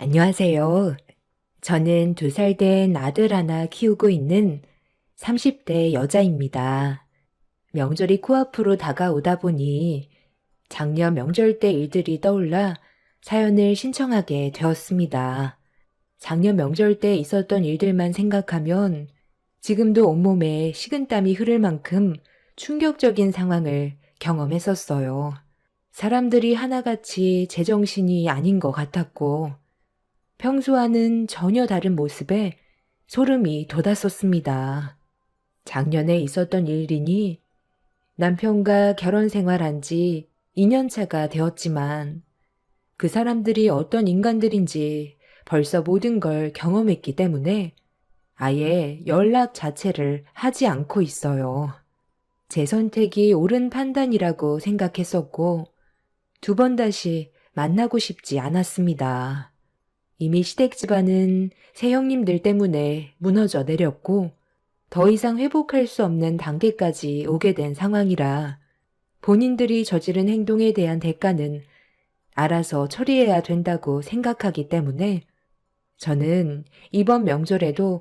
안녕하세요. 저는 2살 된 아들 하나 키우고 있는 30대 여자입니다. 명절이 코앞으로 다가오다 보니 작년 명절 때 일들이 떠올라 사연을 신청하게 되었습니다. 작년 명절 때 있었던 일들만 생각하면 지금도 온몸에 식은땀이 흐를 만큼 충격적인 상황을 경험했었어요. 사람들이 하나같이 제정신이 아닌 것 같았고 평소와는 전혀 다른 모습에 소름이 돋았었습니다. 작년에 있었던 일이니 남편과 결혼 생활한 지 2년 차가 되었지만 그 사람들이 어떤 인간들인지 벌써 모든 걸 경험했기 때문에 아예 연락 자체를 하지 않고 있어요. 제 선택이 옳은 판단이라고 생각했었고 2번 다시 만나고 싶지 않았습니다. 이미 시댁 집안은 새형님들 때문에 무너져 내렸고 더 이상 회복할 수 없는 단계까지 오게 된 상황이라 본인들이 저지른 행동에 대한 대가는 알아서 처리해야 된다고 생각하기 때문에 저는 이번 명절에도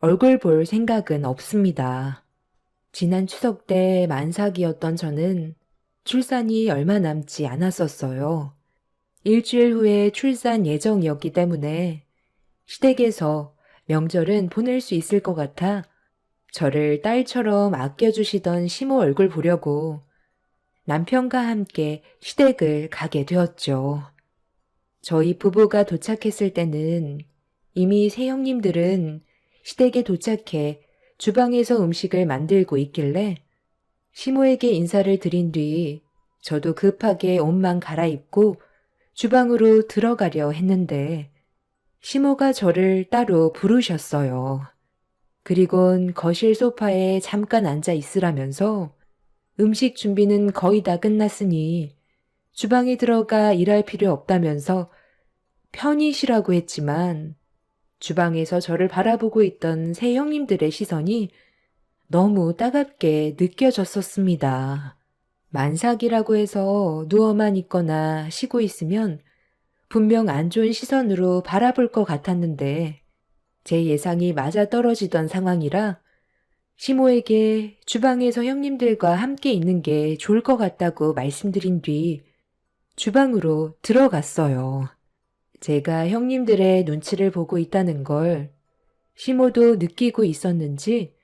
얼굴 볼 생각은 없습니다. 지난 추석 때 만삭이었던 저는 출산이 얼마 남지 않았었어요. 일주일 후에 출산 예정이었기 때문에 시댁에서 명절은 보낼 수 있을 것 같아 저를 딸처럼 아껴주시던 시모 얼굴 보려고 남편과 함께 시댁을 가게 되었죠. 저희 부부가 도착했을 때는 이미 새형님들은 시댁에 도착해 주방에서 음식을 만들고 있길래 시모에게 인사를 드린 뒤 저도 급하게 옷만 갈아입고 주방으로 들어가려 했는데 시모가 저를 따로 부르셨어요. 그리곤 거실 소파에 잠깐 앉아 있으라면서 음식 준비는 거의 다 끝났으니 주방에 들어가 일할 필요 없다면서 편히 쉬라고 했지만 주방에서 저를 바라보고 있던 새 형님들의 시선이 너무 따갑게 느껴졌었습니다. 만삭이라고 해서 누워만 있거나 쉬고 있으면 분명 안 좋은 시선으로 바라볼 것 같았는데 제 예상이 맞아떨어지던 상황이라 시모에게 주방에서 형님들과 함께 있는 게 좋을 것 같다고 말씀드린 뒤 주방으로 들어갔어요. 제가 형님들의 눈치를 보고 있다는 걸 시모도 느끼고 있었는지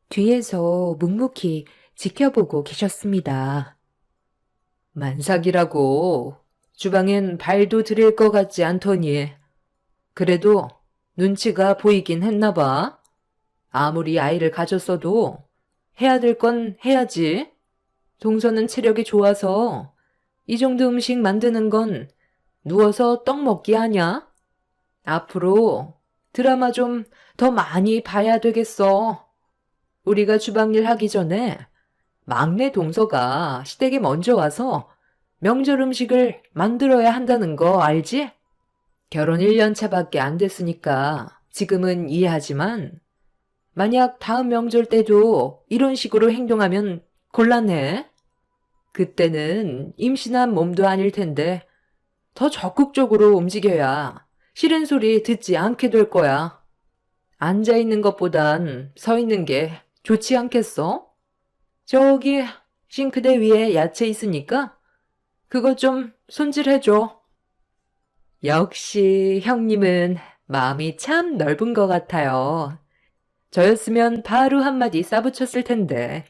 뒤에서 묵묵히 지켜보고 계셨습니다. 만삭이라고 주방엔 발도 들일 것 같지 않더니 그래도 눈치가 보이긴 했나 봐. 아무리 아이를 가졌어도 해야 될 건 해야지. 동서는 체력이 좋아서 이 정도 음식 만드는 건 누워서 떡 먹기 아냐? 앞으로 드라마 좀 더 많이 봐야 되겠어. 우리가 주방일 하기 전에 막내 동서가 시댁에 먼저 와서 명절 음식을 만들어야 한다는 거 알지? 결혼 1년 차밖에 안 됐으니까 지금은 이해하지만 만약 다음 명절 때도 이런 식으로 행동하면 곤란해. 그때는 임신한 몸도 아닐 텐데 더 적극적으로 움직여야 싫은 소리 듣지 않게 될 거야. 앉아있는 것보단 서 있는 게 좋지 않겠어? 저기 싱크대 위에 야채 있으니까 그거 좀 손질해줘. 역시 형님은 마음이 참 넓은 것 같아요. 저였으면 바로 한마디 싸붙였을 텐데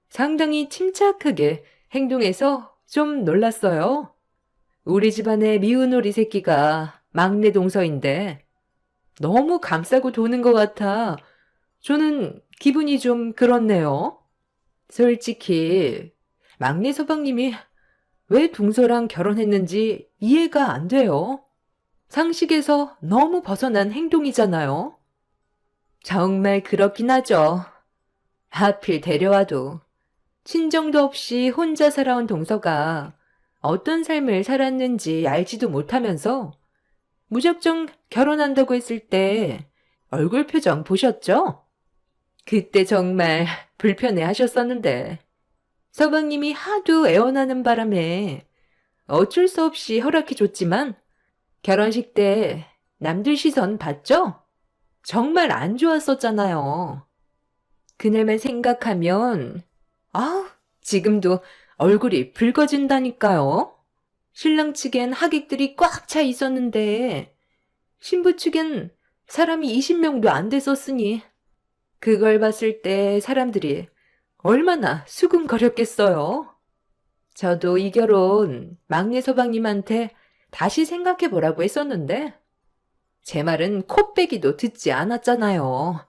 상당히 침착하게 행동해서 좀 놀랐어요. 우리 집안의 미운 오리 새끼가 막내 동서인데 너무 감싸고 도는 것 같아 저는 기분이 좀 그렇네요. 솔직히 막내 서방님이 왜 동서랑 결혼했는지 이해가 안 돼요. 상식에서 너무 벗어난 행동이잖아요. 정말 그렇긴 하죠. 하필 데려와도 친정도 없이 혼자 살아온 동서가 어떤 삶을 살았는지 알지도 못하면서 무작정 결혼한다고 했을 때 얼굴 표정 보셨죠? 그때 정말 불편해 하셨었는데 서방님이 하도 애원하는 바람에 어쩔 수 없이 허락해 줬지만 결혼식 때 남들 시선 봤죠? 정말 안 좋았었잖아요. 그날만 생각하면, 지금도 얼굴이 붉어진다니까요. 신랑 측엔 하객들이 꽉 차 있었는데, 신부 측엔 사람이 20명도 안 됐었으니, 그걸 봤을 때 사람들이 얼마나 수근거렸겠어요. 저도 이 결혼 막내 서방님한테 다시 생각해 보라고 했었는데, 제 말은 코빼기도 듣지 않았잖아요.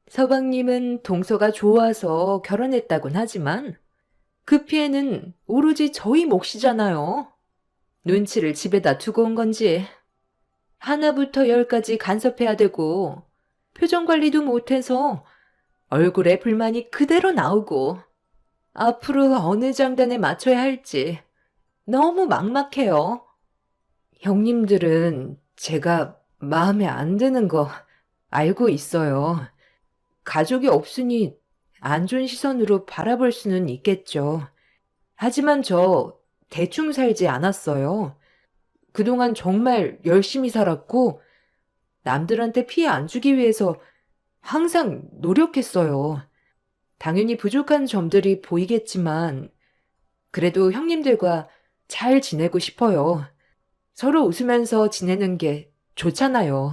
서방님은 동서가 좋아서 결혼했다곤 하지만 그 피해는 오로지 저희 몫이잖아요. 눈치를 집에다 두고 온 건지 하나부터 열까지 간섭해야 되고 표정 관리도 못해서 얼굴에 불만이 그대로 나오고 앞으로 어느 장단에 맞춰야 할지 너무 막막해요. 형님들은 제가 마음에 안 드는 거 알고 있어요. 가족이 없으니 안 좋은 시선으로 바라볼 수는 있겠죠. 하지만 저 대충 살지 않았어요. 그동안 정말 열심히 살았고 남들한테 피해 안 주기 위해서 항상 노력했어요. 당연히 부족한 점들이 보이겠지만 그래도 형님들과 잘 지내고 싶어요. 서로 웃으면서 지내는 게 좋잖아요.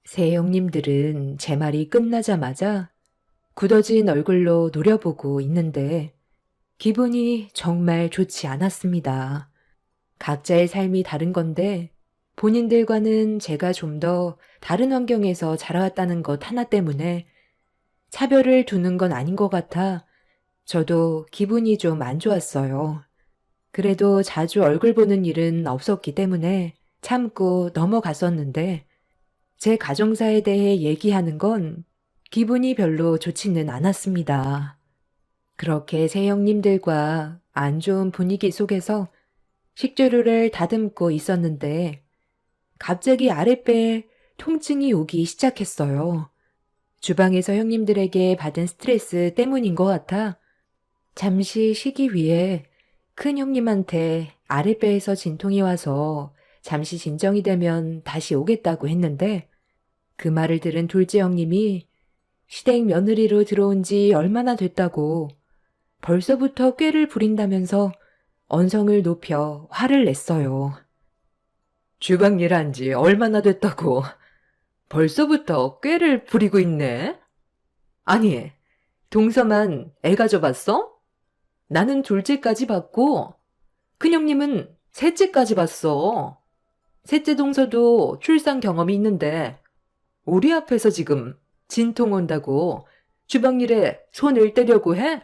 새 형님들은 제 말이 끝나자마자 굳어진 얼굴로 노려보고 있는데 기분이 정말 좋지 않았습니다. 각자의 삶이 다른 건데 본인들과는 제가 좀 더 다른 환경에서 자라왔다는 것 하나 때문에 차별을 두는 건 아닌 것 같아 저도 기분이 좀 안 좋았어요. 그래도 자주 얼굴 보는 일은 없었기 때문에 참고 넘어갔었는데 제 가정사에 대해 얘기하는 건 기분이 별로 좋지는 않았습니다. 그렇게 새 형님들과 안 좋은 분위기 속에서 식재료를 다듬고 있었는데 갑자기 아랫배에 통증이 오기 시작했어요. 주방에서 형님들에게 받은 스트레스 때문인 것 같아 잠시 쉬기 위해 큰 형님한테 아랫배에서 진통이 와서 잠시 진정이 되면 다시 오겠다고 했는데 그 말을 들은 둘째 형님이 시댁 며느리로 들어온 지 얼마나 됐다고 벌써부터 꾀를 부린다면서 언성을 높여 화를 냈어요. 주방 일한 지 얼마나 됐다고 벌써부터 꾀를 부리고 있네? 아니, 동서만 애 가져봤어? 나는 둘째까지 봤고 큰형님은 셋째까지 봤어. 셋째 동서도 출산 경험이 있는데 우리 앞에서 지금 진통 온다고 주방일에 손을 떼려고 해?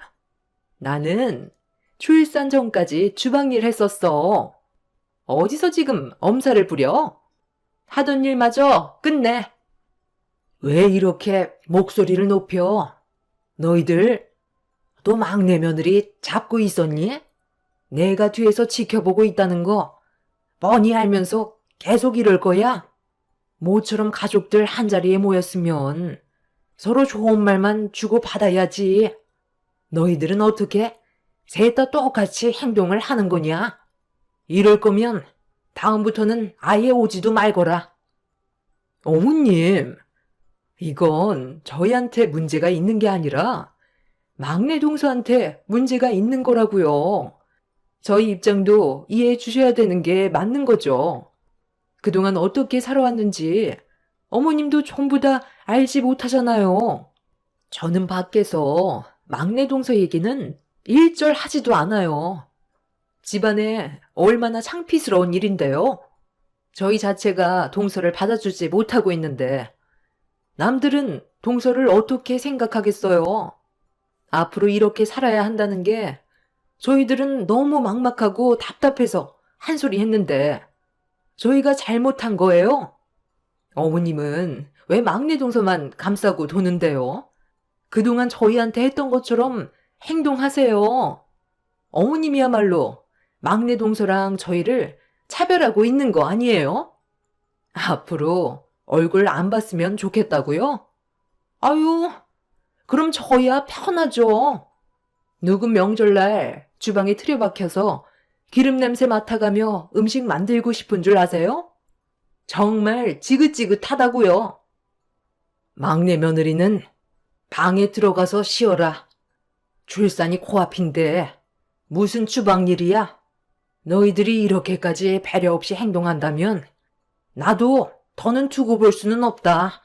나는 출산 전까지 주방일 했었어. 어디서 지금 엄살을 부려? 하던 일마저 끝내. 왜 이렇게 목소리를 높여? 너희들 또 막내 며느리 잡고 있었니? 내가 뒤에서 지켜보고 있다는 거 뻔히 알면서 계속 이럴 거야? 모처럼 가족들 한자리에 모였으면 서로 좋은 말만 주고받아야지. 너희들은 어떻게 셋 다 똑같이 행동을 하는 거냐? 이럴 거면 다음부터는 아예 오지도 말거라. 어머님, 이건 저희한테 문제가 있는 게 아니라 막내 동서한테 문제가 있는 거라고요. 저희 입장도 이해해 주셔야 되는 게 맞는 거죠. 그동안 어떻게 살아왔는지 어머님도 전부 다 알지 못하잖아요. 저는 밖에서 막내 동서 얘기는 일절 하지도 않아요. 집안에 얼마나 창피스러운 일인데요. 저희 자체가 동서를 받아주지 못하고 있는데 남들은 동서를 어떻게 생각하겠어요? 앞으로 이렇게 살아야 한다는 게 저희들은 너무 막막하고 답답해서 한 소리 했는데 저희가 잘못한 거예요? 어머님은 왜 막내 동서만 감싸고 도는데요? 그동안 저희한테 했던 것처럼 행동하세요. 어머님이야말로 막내 동서랑 저희를 차별하고 있는 거 아니에요? 앞으로 얼굴 안 봤으면 좋겠다고요? 아유, 그럼 저희야 편하죠. 누구 명절날 주방에 틀어박혀서 기름 냄새 맡아가며 음식 만들고 싶은 줄 아세요? 정말 지긋지긋하다고요. 막내 며느리는 방에 들어가서 쉬어라. 출산이 코앞인데 무슨 주방일이야? 너희들이 이렇게까지 배려 없이 행동한다면 나도 더는 두고 볼 수는 없다.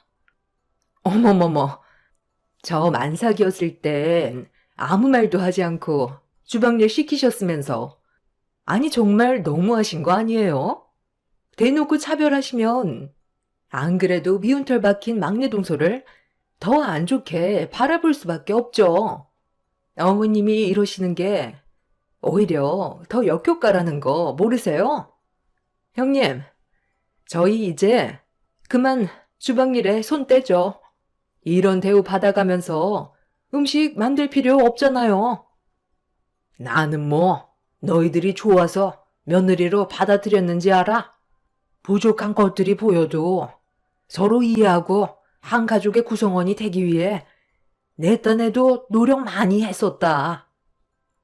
어머머머, 저 만삭이었을 땐 아무 말도 하지 않고 주방일 시키셨으면서 아니 정말 너무하신 거 아니에요? 대놓고 차별하시면 안 그래도 미운 털 박힌 막내 동서를 더 안 좋게 바라볼 수밖에 없죠. 어머님이 이러시는 게 오히려 더 역효과라는 거 모르세요? 형님, 저희 이제 그만 주방일에 손 떼죠. 이런 대우 받아가면서 음식 만들 필요 없잖아요. 나는 뭐 너희들이 좋아서 며느리로 받아들였는지 알아? 부족한 것들이 보여도 서로 이해하고 한 가족의 구성원이 되기 위해 내 딴에도 노력 많이 했었다.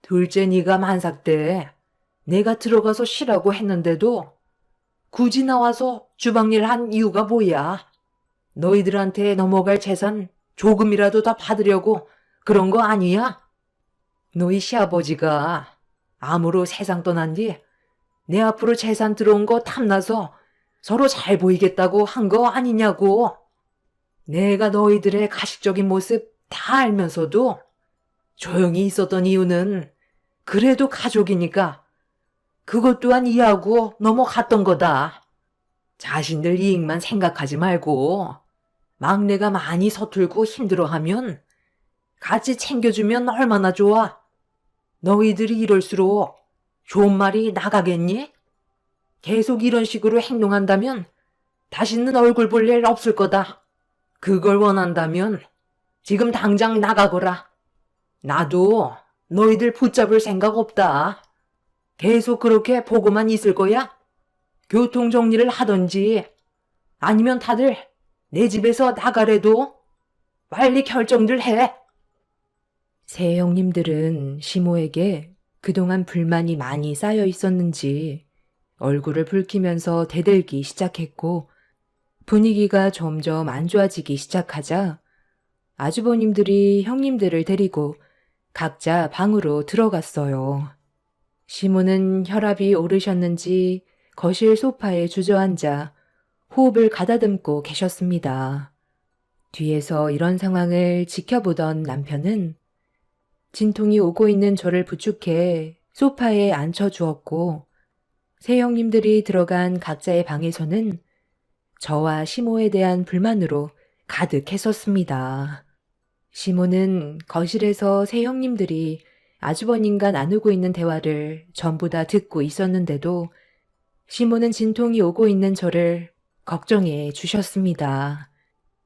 둘째 네가 만삭 때 내가 들어가서 쉬라고 했는데도 굳이 나와서 주방일 한 이유가 뭐야? 너희들한테 넘어갈 재산 조금이라도 더 받으려고 그런 거 아니야? 너희 시아버지가 암으로 세상 떠난 뒤 내 앞으로 재산 들어온 거 탐나서 서로 잘 보이겠다고 한 거 아니냐고. 내가 너희들의 가식적인 모습 다 알면서도 조용히 있었던 이유는 그래도 가족이니까 그것 또한 이해하고 넘어갔던 거다. 자신들 이익만 생각하지 말고 막내가 많이 서툴고 힘들어하면 같이 챙겨주면 얼마나 좋아. 너희들이 이럴수록 좋은 말이 나가겠니? 계속 이런 식으로 행동한다면 다시는 얼굴 볼 일 없을 거다. 그걸 원한다면 지금 당장 나가거라. 나도 너희들 붙잡을 생각 없다. 계속 그렇게 보고만 있을 거야? 교통 정리를 하던지 아니면 다들 내 집에서 나가래도 빨리 결정들 해. 새 형님들은 시모에게 그동안 불만이 많이 쌓여 있었는지 얼굴을 붉히면서 대들기 시작했고 분위기가 점점 안 좋아지기 시작하자 아주버님들이 형님들을 데리고 각자 방으로 들어갔어요. 시모는 혈압이 오르셨는지 거실 소파에 주저앉아 호흡을 가다듬고 계셨습니다. 뒤에서 이런 상황을 지켜보던 남편은 진통이 오고 있는 저를 부축해 소파에 앉혀주었고 새 형님들이 들어간 각자의 방에서는 저와 시모에 대한 불만으로 가득했었습니다. 시모는 거실에서 새 형님들이 아주버님과 나누고 있는 대화를 전부 다 듣고 있었는데도 시모는 진통이 오고 있는 저를 걱정해 주셨습니다.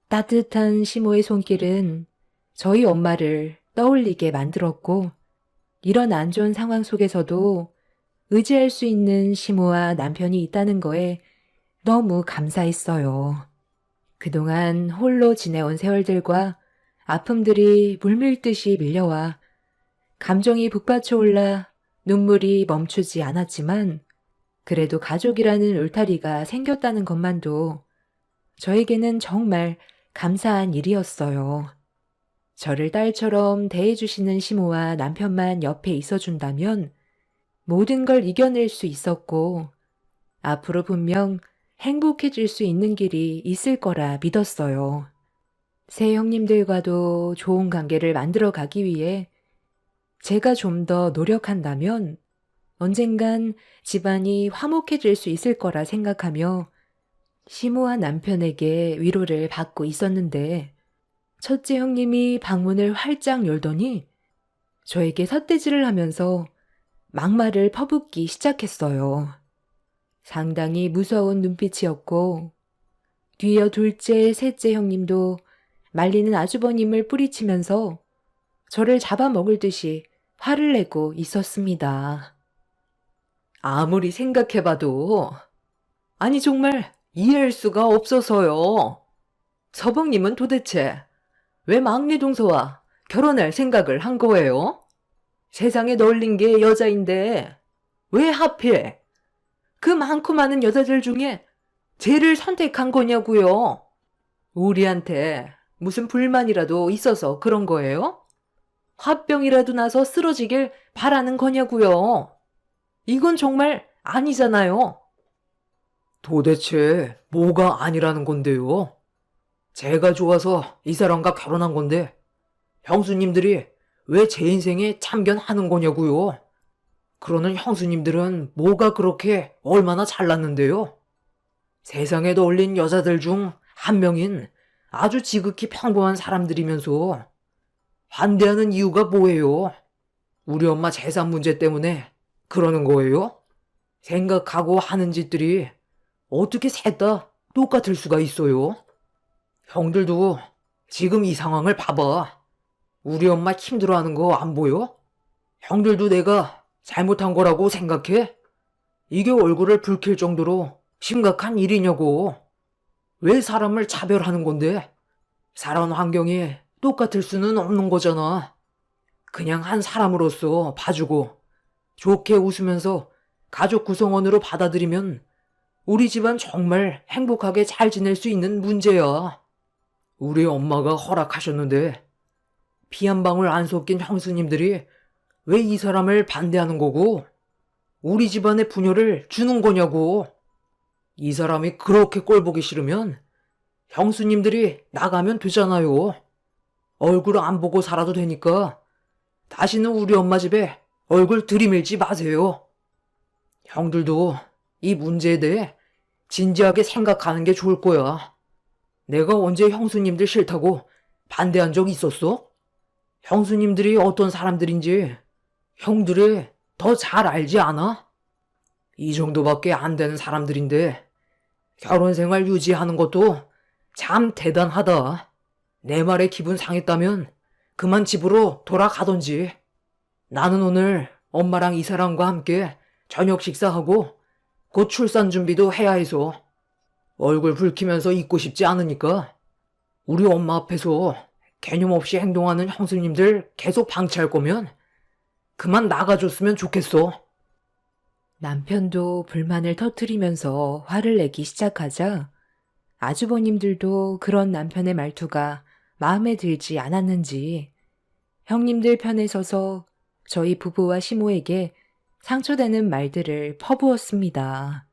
따뜻한 시모의 손길은 저희 엄마를 떠올리게 만들었고 이런 안 좋은 상황 속에서도 의지할 수 있는 시모와 남편이 있다는 거에 너무 감사했어요. 그동안 홀로 지내온 세월들과 아픔들이 물밀듯이 밀려와 감정이 북받쳐 올라 눈물이 멈추지 않았지만 그래도 가족이라는 울타리가 생겼다는 것만도 저에게는 정말 감사한 일이었어요. 저를 딸처럼 대해주시는 시모와 남편만 옆에 있어준다면 모든 걸 이겨낼 수 있었고 앞으로 분명 행복해질 수 있는 길이 있을 거라 믿었어요. 새 형님들과도 좋은 관계를 만들어 가기 위해 제가 좀 더 노력한다면 언젠간 집안이 화목해질 수 있을 거라 생각하며 시모와 남편에게 위로를 받고 있었는데 첫째 형님이 방문을 활짝 열더니 저에게 삿대질을 하면서 막말을 퍼붓기 시작했어요. 상당히 무서운 눈빛이었고 뒤이어 둘째, 셋째 형님도 말리는 아주버님을 뿌리치면서 저를 잡아먹을 듯이 화를 내고 있었습니다. 아무리 생각해봐도 아니 정말 이해할 수가 없어서요. 서방님은 도대체 왜 막내 동서와 결혼할 생각을 한 거예요? 세상에 널린 게 여자인데 왜 하필 그 많고 많은 여자들 중에 쟤를 선택한 거냐고요? 우리한테 무슨 불만이라도 있어서 그런 거예요? 화병이라도 나서 쓰러지길 바라는 거냐고요? 이건 정말 아니잖아요. 도대체 뭐가 아니라는 건데요? 제가 좋아서 이 사람과 결혼한 건데 형수님들이 왜 제 인생에 참견하는 거냐고요? 그러는 형수님들은 뭐가 그렇게 얼마나 잘났는데요? 세상에 널린 여자들 중 한 명인 아주 지극히 평범한 사람들이면서 반대하는 이유가 뭐예요? 우리 엄마 재산 문제 때문에 그러는 거예요? 생각하고 하는 짓들이 어떻게 셋 다 똑같을 수가 있어요? 형들도 지금 이 상황을 봐봐. 우리 엄마 힘들어하는 거 안 보여? 형들도 내가 잘못한 거라고 생각해? 이게 얼굴을 붉힐 정도로 심각한 일이냐고. 왜 사람을 차별하는 건데? 살아온 환경이 똑같을 수는 없는 거잖아. 그냥 한 사람으로서 봐주고 좋게 웃으면서 가족 구성원으로 받아들이면 우리 집안 정말 행복하게 잘 지낼 수 있는 문제야. 우리 엄마가 허락하셨는데 피 한 방울 안 섞인 형수님들이 왜 이 사람을 반대하는 거고 우리 집안에 분열을 주는 거냐고. 이 사람이 그렇게 꼴보기 싫으면 형수님들이 나가면 되잖아요. 얼굴 안 보고 살아도 되니까 다시는 우리 엄마 집에 얼굴 들이밀지 마세요. 형들도 이 문제에 대해 진지하게 생각하는 게 좋을 거야. 내가 언제 형수님들 싫다고 반대한 적 있었어? 형수님들이 어떤 사람들인지 형들이 더 잘 알지 않아? 이 정도밖에 안 되는 사람들인데 결혼 생활 유지하는 것도 참 대단하다. 내 말에 기분 상했다면 그만 집으로 돌아가던지. 나는 오늘 엄마랑 이 사람과 함께 저녁 식사하고 곧 출산 준비도 해야 해서 얼굴 붉히면서 있고 싶지 않으니까 우리 엄마 앞에서 개념 없이 행동하는 형수님들 계속 방치할 거면 그만 나가줬으면 좋겠어. 남편도 불만을 터뜨리면서 화를 내기 시작하자 아주버님들도 그런 남편의 말투가 마음에 들지 않았는지 형님들 편에 서서 저희 부부와 시모에게 상처되는 말들을 퍼부었습니다.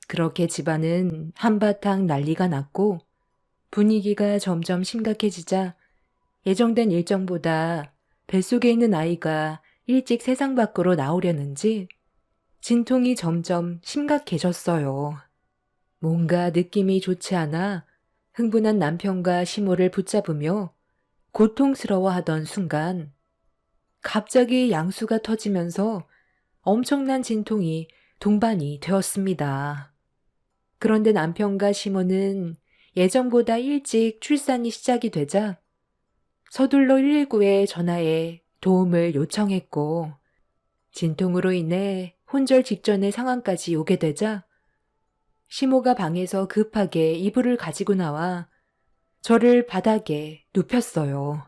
그렇게 집안은 한바탕 난리가 났고 분위기가 점점 심각해지자 예정된 일정보다 뱃속에 있는 아이가 일찍 세상 밖으로 나오려는지 진통이 점점 심각해졌어요. 뭔가 느낌이 좋지 않아 흥분한 남편과 시모를 붙잡으며 고통스러워하던 순간 갑자기 양수가 터지면서 엄청난 진통이 동반이 되었습니다. 그런데 남편과 시모는 예정보다 일찍 출산이 시작이 되자 서둘러 119에 전화해 도움을 요청했고 진통으로 인해 혼절 직전의 상황까지 오게 되자 시모가 방에서 급하게 이불을 가지고 나와 저를 바닥에 눕혔어요.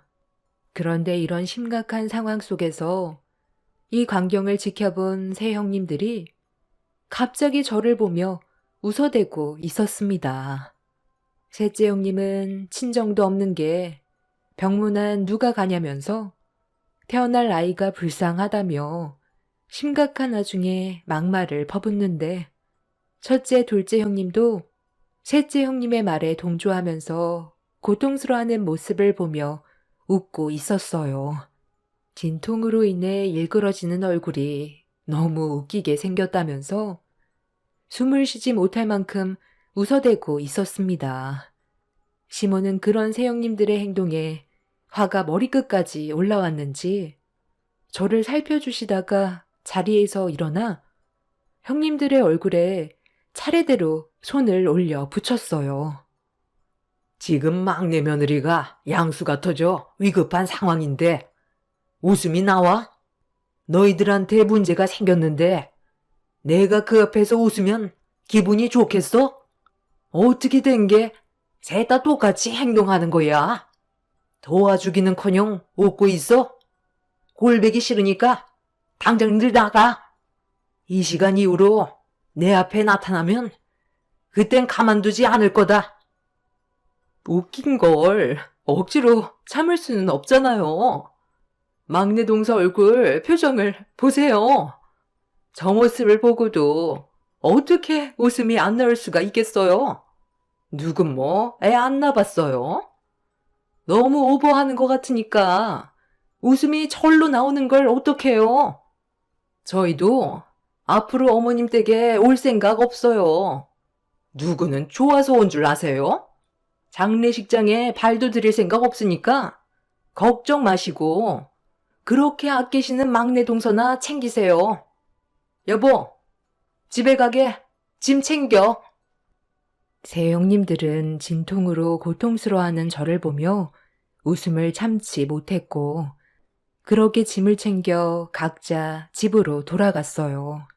그런데 이런 심각한 상황 속에서 이 광경을 지켜본 새 형님들이 갑자기 저를 보며 웃어대고 있었습니다. 셋째 형님은 친정도 없는 게 병문안 누가 가냐면서 태어날 아이가 불쌍하다며 심각한 와중에 막말을 퍼붓는데 첫째, 둘째 형님도 셋째 형님의 말에 동조하면서 고통스러워하는 모습을 보며 웃고 있었어요. 진통으로 인해 일그러지는 얼굴이 너무 웃기게 생겼다면서 숨을 쉬지 못할 만큼 웃어대고 있었습니다. 시모는 그런 새형님들의 행동에 화가 머리끝까지 올라왔는지 저를 살펴주시다가 자리에서 일어나 형님들의 얼굴에 차례대로 손을 올려 붙였어요. 지금 막내 며느리가 양수가 터져 위급한 상황인데 웃음이 나와? 너희들한테 문제가 생겼는데 내가 그 앞에서 웃으면 기분이 좋겠어? 어떻게 된 게 셋 다 똑같이 행동하는 거야? 도와주기는커녕 웃고 있어? 골배기 싫으니까 당장들 나가. 이 시간 이후로 내 앞에 나타나면 그땐 가만두지 않을 거다. 웃긴 걸 억지로 참을 수는 없잖아요. 막내 동서 얼굴 표정을 보세요. 저 모습을 보고도 어떻게 웃음이 안 나올 수가 있겠어요? 누군 뭐 애 안 낳았어요? 너무 오버하는 것 같으니까 웃음이 절로 나오는 걸 어떡해요? 저희도 앞으로 어머님 댁에 올 생각 없어요. 누구는 좋아서 온 줄 아세요? 장례식장에 발도 들일 생각 없으니까 걱정 마시고 그렇게 아끼시는 막내 동서나 챙기세요. 여보, 집에 가게 짐 챙겨. 새 형님들은 진통으로 고통스러워하는 저를 보며 웃음을 참지 못했고 그렇게 짐을 챙겨 각자 집으로 돌아갔어요.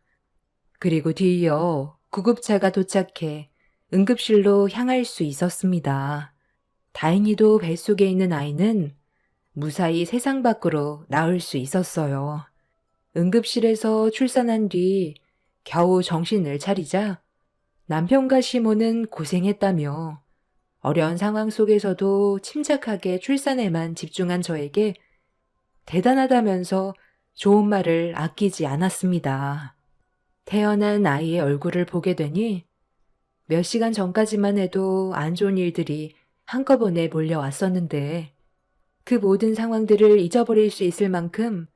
그리고 뒤이어 구급차가 도착해 응급실로 향할 수 있었습니다. 다행히도 뱃속에 있는 아이는 무사히 세상 밖으로 나올 수 있었어요. 응급실에서 출산한 뒤 겨우 정신을 차리자 남편과 시모는 고생했다며 어려운 상황 속에서도 침착하게 출산에만 집중한 저에게 대단하다면서 좋은 말을 아끼지 않았습니다. 태어난 아이의 얼굴을 보게 되니 몇 시간 전까지만 해도 안 좋은 일들이 한꺼번에 몰려왔었는데 그 모든 상황들을 잊어버릴 수 있을 만큼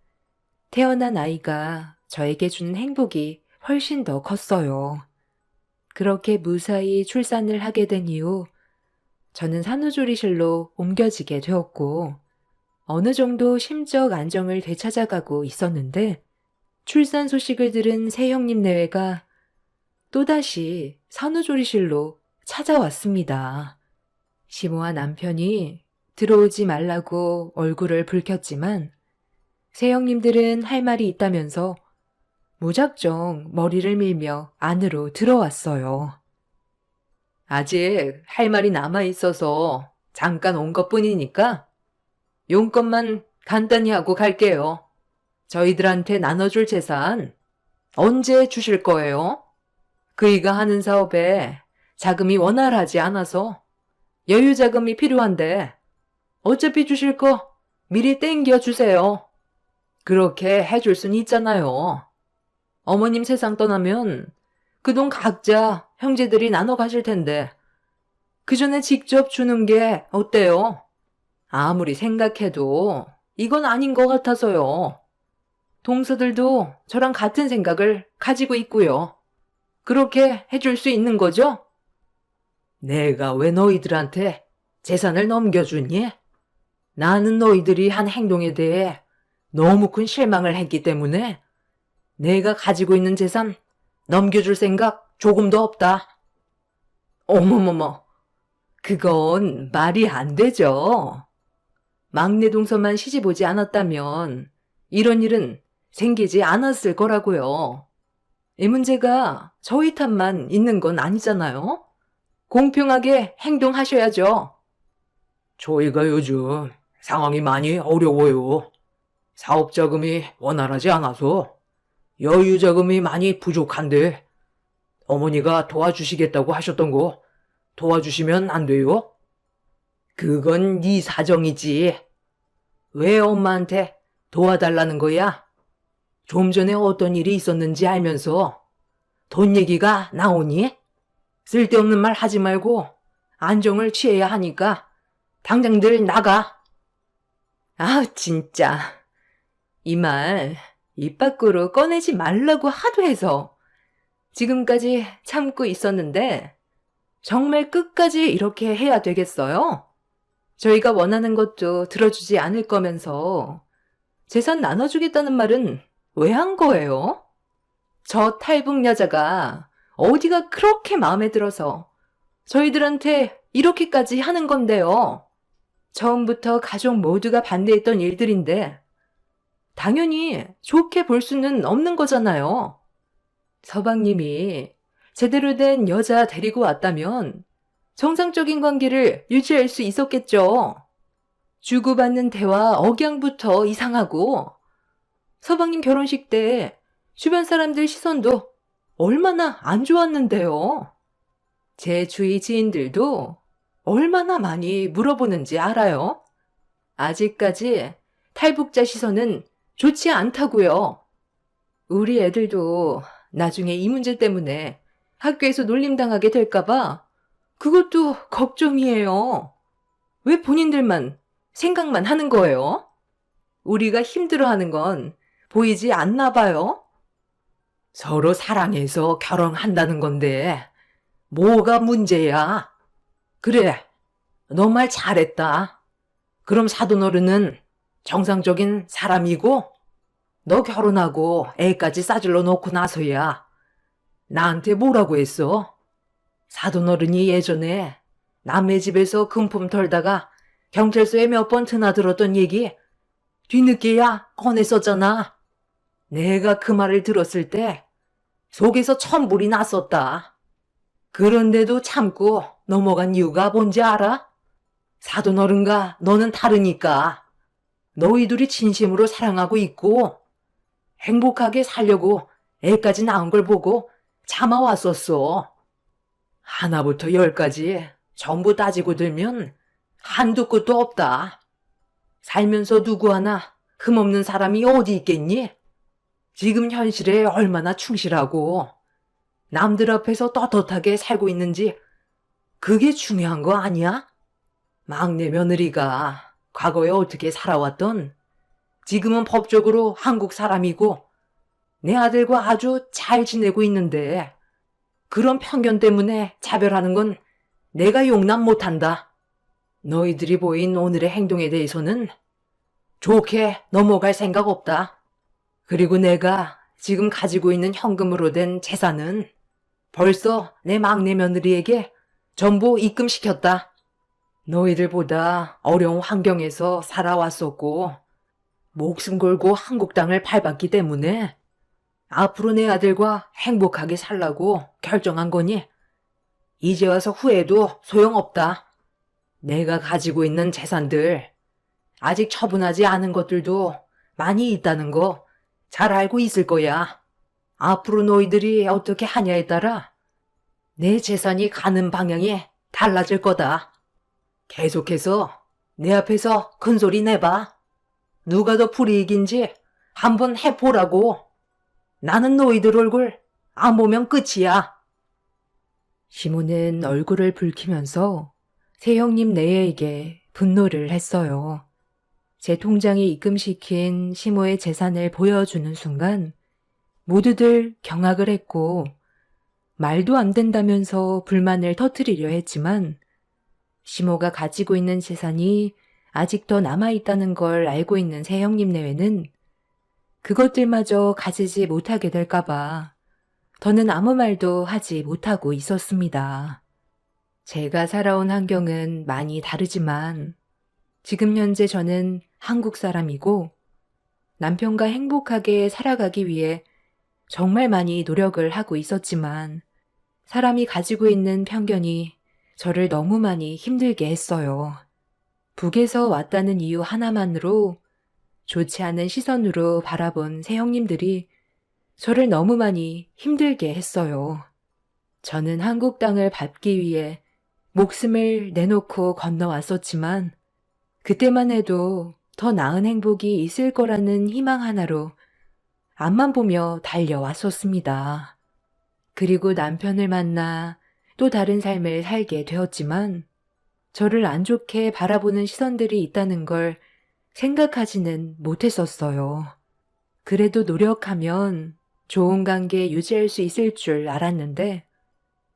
태어난 아이가 저에게 주는 행복이 훨씬 더 컸어요. 그렇게 무사히 출산을 하게 된 이후 저는 산후조리실로 옮겨지게 되었고 어느 정도 심적 안정을 되찾아가고 있었는데 출산 소식을 들은 새 형님 내외가 또다시 산후조리실로 찾아왔습니다. 시모와 남편이 들어오지 말라고 얼굴을 붉혔지만 새 형님들은 할 말이 있다면서 무작정 머리를 밀며 안으로 들어왔어요. 아직 할 말이 남아있어서 잠깐 온 것뿐이니까 용건만 간단히 하고 갈게요. 저희들한테 나눠줄 재산 언제 주실 거예요? 그이가 하는 사업에 자금이 원활하지 않아서 여유 자금이 필요한데 어차피 주실 거 미리 땡겨 주세요. 그렇게 해줄 순 있잖아요. 어머님 세상 떠나면 그 돈 각자 형제들이 나눠 가실 텐데 그 전에 직접 주는 게 어때요? 아무리 생각해도 이건 아닌 것 같아서요. 동서들도 저랑 같은 생각을 가지고 있고요. 그렇게 해줄 수 있는 거죠? 내가 왜 너희들한테 재산을 넘겨주니? 나는 너희들이 한 행동에 대해 너무 큰 실망을 했기 때문에 내가 가지고 있는 재산 넘겨줄 생각 조금도 없다. 어머머머, 그건 말이 안 되죠. 막내 동서만 시집 오지 않았다면 이런 일은 생기지 않았을 거라고요. 이 문제가 저희 탓만 있는 건 아니잖아요. 공평하게 행동하셔야죠. 저희가 요즘 상황이 많이 어려워요. 사업 자금이 원활하지 않아서 여유 자금이 많이 부족한데 어머니가 도와주시겠다고 하셨던 거 도와주시면 안 돼요? 그건 네 사정이지. 왜 엄마한테 도와달라는 거야? 좀 전에 어떤 일이 있었는지 알면서 돈 얘기가 나오니? 쓸데없는 말 하지 말고 안정을 취해야 하니까 당장들 나가. 아, 진짜. 이 말 입 밖으로 꺼내지 말라고 하도 해서 지금까지 참고 있었는데 정말 끝까지 이렇게 해야 되겠어요? 저희가 원하는 것도 들어주지 않을 거면서 재산 나눠주겠다는 말은 왜 한 거예요? 저 탈북 여자가 어디가 그렇게 마음에 들어서 저희들한테 이렇게까지 하는 건데요. 처음부터 가족 모두가 반대했던 일들인데 당연히 좋게 볼 수는 없는 거잖아요. 서방님이 제대로 된 여자 데리고 왔다면 정상적인 관계를 유지할 수 있었겠죠. 주고받는 대화 억양부터 이상하고 서방님 결혼식 때 주변 사람들 시선도 얼마나 안 좋았는데요. 제 주위 지인들도 얼마나 많이 물어보는지 알아요? 아직까지 탈북자 시선은 좋지 않다고요. 우리 애들도 나중에 이 문제 때문에 학교에서 놀림당하게 될까봐 그것도 걱정이에요. 왜 본인들만 생각만 하는 거예요? 우리가 힘들어하는 건 보이지 않나 봐요? 서로 사랑해서 결혼한다는 건데 뭐가 문제야? 그래, 너 말 잘했다. 그럼 사돈어른은 정상적인 사람이고 너 결혼하고 애까지 싸질러 놓고 나서야 나한테 뭐라고 했어? 사돈어른이 예전에 남의 집에서 금품 털다가 경찰서에 몇 번 드나들었던 얘기 뒤늦게야 꺼냈었잖아. 내가 그 말을 들었을 때 속에서 천불이 났었다. 그런데도 참고 넘어간 이유가 뭔지 알아? 사돈어른과 너는 다르니까. 너희 둘이 진심으로 사랑하고 있고 행복하게 살려고 애까지 낳은 걸 보고 참아왔었어. 하나부터 열까지 전부 따지고 들면 한두 끝도 없다. 살면서 누구 하나 흠없는 사람이 어디 있겠니? 지금 현실에 얼마나 충실하고 남들 앞에서 떳떳하게 살고 있는지 그게 중요한 거 아니야? 막내 며느리가 과거에 어떻게 살아왔던 지금은 법적으로 한국 사람이고 내 아들과 아주 잘 지내고 있는데 그런 편견 때문에 차별하는 건 내가 용납 못한다. 너희들이 보인 오늘의 행동에 대해서는 좋게 넘어갈 생각 없다. 그리고 내가 지금 가지고 있는 현금으로 된 재산은 벌써 내 막내 며느리에게 전부 입금시켰다. 너희들보다 어려운 환경에서 살아왔었고 목숨 걸고 한국 땅을 밟았기 때문에 앞으로 내 아들과 행복하게 살라고 결정한 거니 이제 와서 후회도 소용없다. 내가 가지고 있는 재산들 아직 처분하지 않은 것들도 많이 있다는 거 잘 알고 있을 거야. 앞으로 너희들이 어떻게 하냐에 따라 내 재산이 가는 방향이 달라질 거다. 계속해서 내 앞에서 큰 소리 내봐. 누가 더 불이익인지 한번 해보라고. 나는 너희들 얼굴 안 보면 끝이야. 시모는 얼굴을 붉히면서 새형님 내에게 분노를 했어요. 제 통장에 입금시킨 시모의 재산을 보여주는 순간 모두들 경악을 했고 말도 안 된다면서 불만을 터뜨리려 했지만 시모가 가지고 있는 재산이 아직 더 남아있다는 걸 알고 있는 새형님 내외는 그것들마저 가지지 못하게 될까봐 더는 아무 말도 하지 못하고 있었습니다. 제가 살아온 환경은 많이 다르지만 지금 현재 저는 한국 사람이고 남편과 행복하게 살아가기 위해 정말 많이 노력을 하고 있었지만 사람이 가지고 있는 편견이 저를 너무 많이 힘들게 했어요. 북에서 왔다는 이유 하나만으로 좋지 않은 시선으로 바라본 새형님들이 저를 너무 많이 힘들게 했어요. 저는 한국 땅을 밟기 위해 목숨을 내놓고 건너왔었지만 그때만 해도 더 나은 행복이 있을 거라는 희망 하나로 앞만 보며 달려왔었습니다. 그리고 남편을 만나 또 다른 삶을 살게 되었지만 저를 안 좋게 바라보는 시선들이 있다는 걸 생각하지는 못했었어요. 그래도 노력하면 좋은 관계 유지할 수 있을 줄 알았는데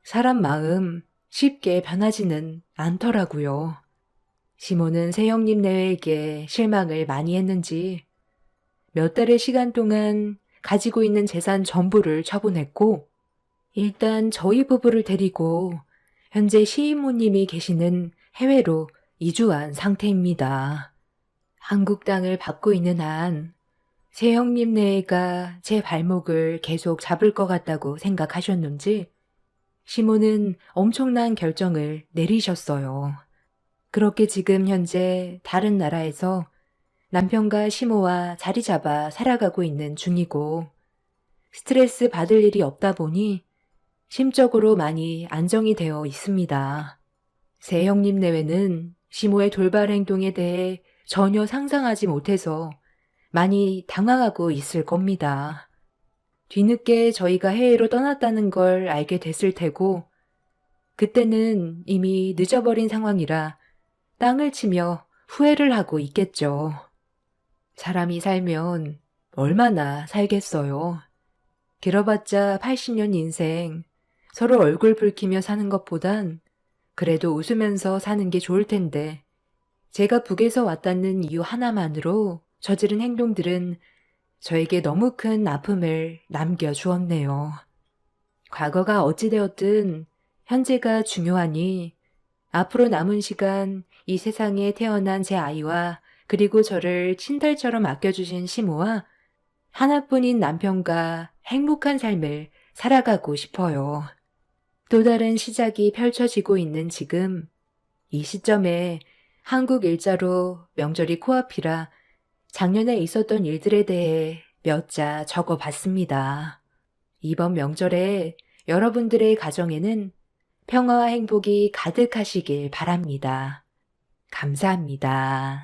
사람 마음 쉽게 변하지는 않더라고요. 시모는 새형님 내외에게 실망을 많이 했는지 몇 달의 시간 동안 가지고 있는 재산 전부를 처분했고 일단 저희 부부를 데리고 현재 시이모님이 계시는 해외로 이주한 상태입니다. 한국 땅을 받고 있는 한 새형님 내외가 제 발목을 계속 잡을 것 같다고 생각하셨는지 시모는 엄청난 결정을 내리셨어요. 그렇게 지금 현재 다른 나라에서 남편과 시모와 자리 잡아 살아가고 있는 중이고 스트레스 받을 일이 없다 보니 심적으로 많이 안정이 되어 있습니다. 새 형님 내외는 시모의 돌발 행동에 대해 전혀 상상하지 못해서 많이 당황하고 있을 겁니다. 뒤늦게 저희가 해외로 떠났다는 걸 알게 됐을 테고, 그때는 이미 늦어버린 상황이라 땅을 치며 후회를 하고 있겠죠. 사람이 살면 얼마나 살겠어요. 길어봤자 80년 인생, 서로 얼굴 붉히며 사는 것보단 그래도 웃으면서 사는 게 좋을 텐데, 제가 북에서 왔다는 이유 하나만으로 저지른 행동들은 저에게 너무 큰 아픔을 남겨주었네요. 과거가 어찌되었든 현재가 중요하니 앞으로 남은 시간 이 세상에 태어난 제 아이와 그리고 저를 친달처럼 아껴주신 시모와 하나뿐인 남편과 행복한 삶을 살아가고 싶어요. 또 다른 시작이 펼쳐지고 있는 지금, 이 시점에 한국 일자로 명절이 코앞이라 작년에 있었던 일들에 대해 몇 자 적어봤습니다. 이번 명절에 여러분들의 가정에는 평화와 행복이 가득하시길 바랍니다. 감사합니다.